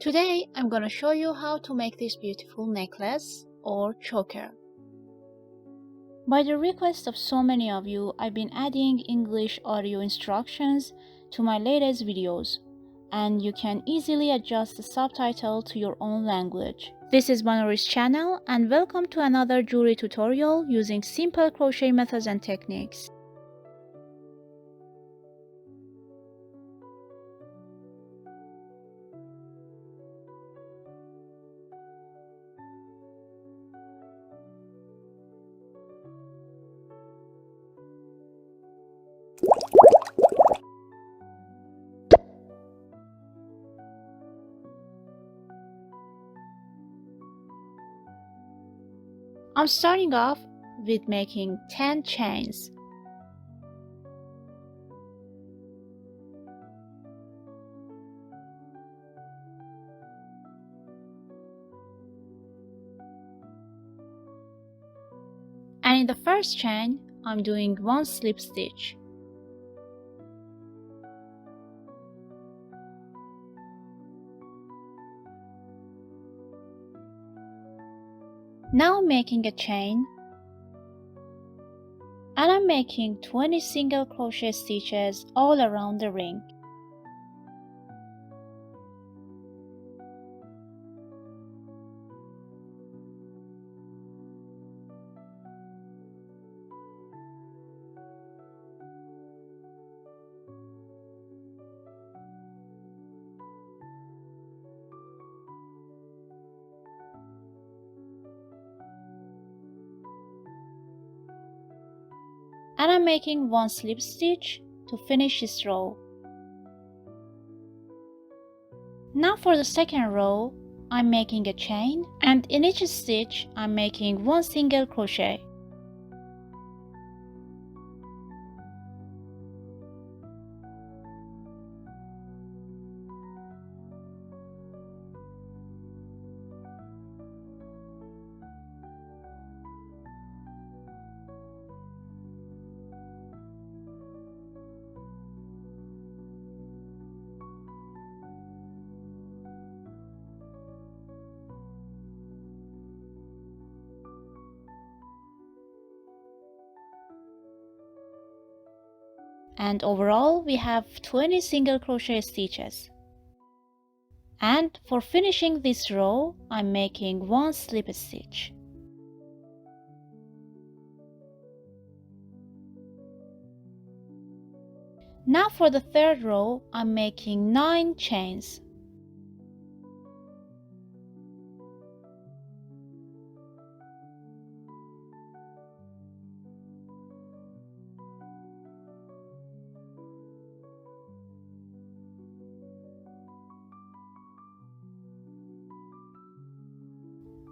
Today I'm gonna show you how to make this beautiful necklace or choker. By the request of so many of you, I've been adding English audio instructions to my latest videos, and you can easily adjust the subtitle to your own language. This is Manori's channel, and welcome to another jewelry tutorial using simple crochet methods and techniques. I'm starting off with making 10 chains. And in the first chain, I'm doing one slip stitch. Now I'm making a chain, and I'm making 20 single crochet stitches all around the ring. And I'm making one slip stitch to finish this row. Now for the second row, I'm making a chain, and in each stitch I'm making one single crochet. And overall we have 20 single crochet stitches. And for finishing this row, I'm making one slip stitch. Now for the third row, I'm making 9 chains.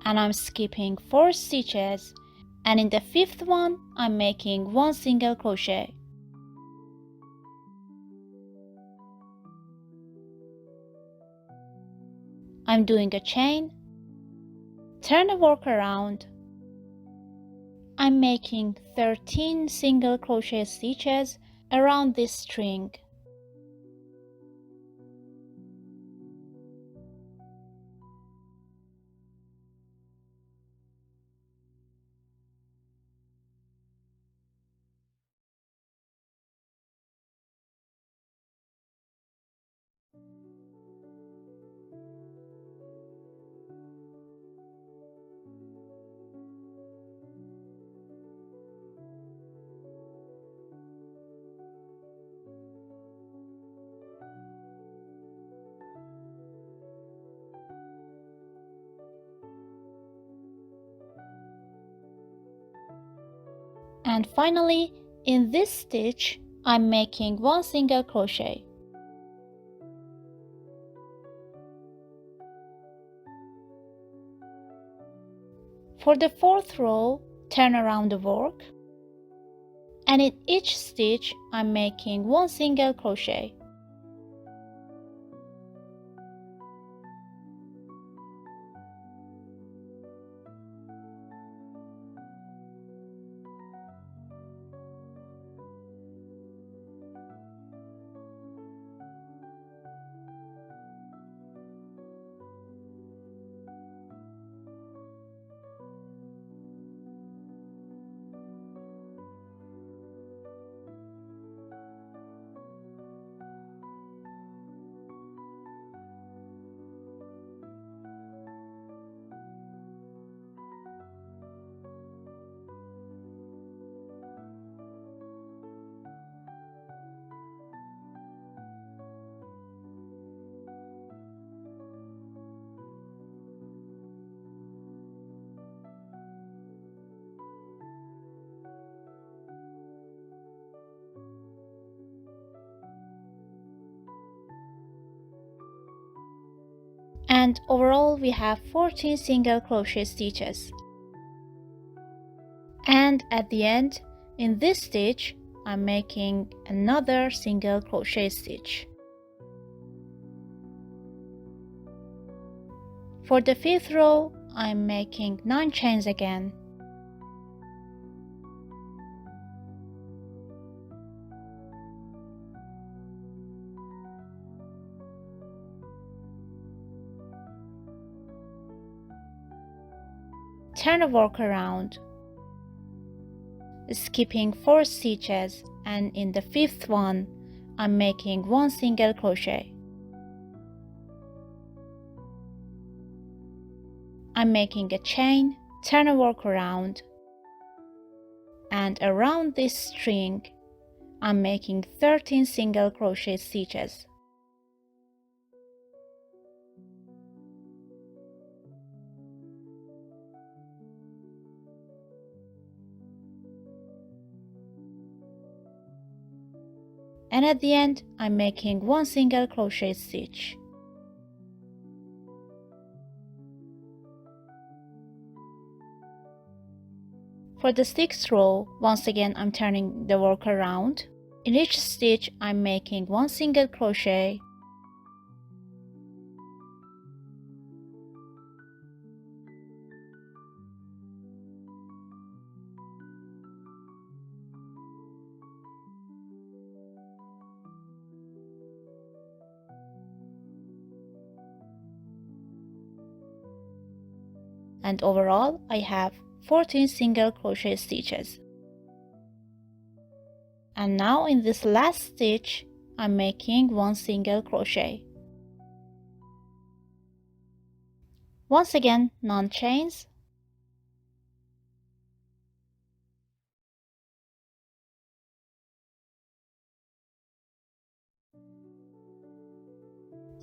And I'm skipping 4 stitches, and in the fifth one I'm making one single crochet. I'm doing a chain, turn the work around. I'm making 13 single crochet stitches around this string. And finally, in this stitch, I'm making one single crochet. For the fourth row, turn around the work, and in each stitch, I'm making one single crochet. And overall we have 14 single crochet stitches. And at the end, in this stitch, I'm making another single crochet stitch. For the 5th row, I'm making 9 chains again. Turn the work around, skipping 4 stitches, and in the 5th one, I'm making 1 single crochet. I'm making a chain, turn the work around, and around this string, I'm making 13 single crochet stitches. And at the end, I'm making 1 single crochet stitch. For the 6th row, once again I'm turning the work around. In each stitch, I'm making 1 single crochet, and overall I have 14 single crochet stitches. And now in this last stitch, I'm making 1 single crochet. Once again, non-chains.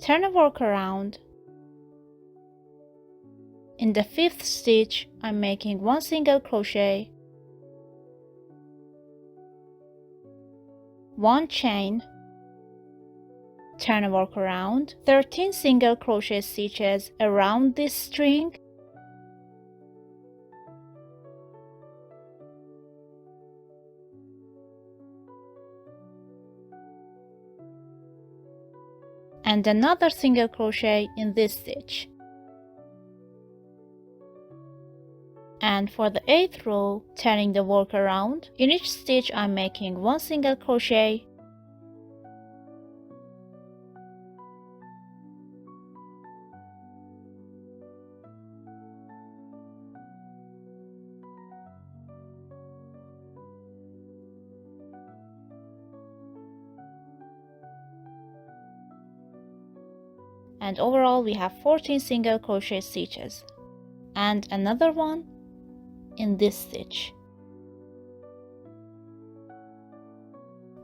Turn the work around. In the 5th stitch, I'm making 1 single crochet, 1 chain, turn the work around, 13 single crochet stitches around this string, and another single crochet in this stitch. And for the 8th row, turning the work around, in each stitch I'm making 1 single crochet, and overall we have 14 single crochet stitches. And another one in this stitch.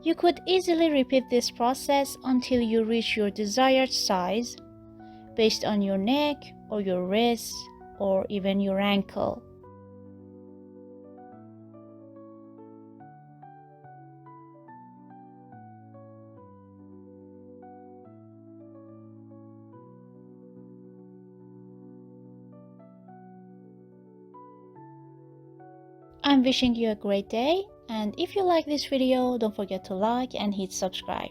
You could easily repeat this process until you reach your desired size based on your neck or your wrist or even your ankle. I'm wishing you a great day, and if you like this video, don't forget to like and hit subscribe.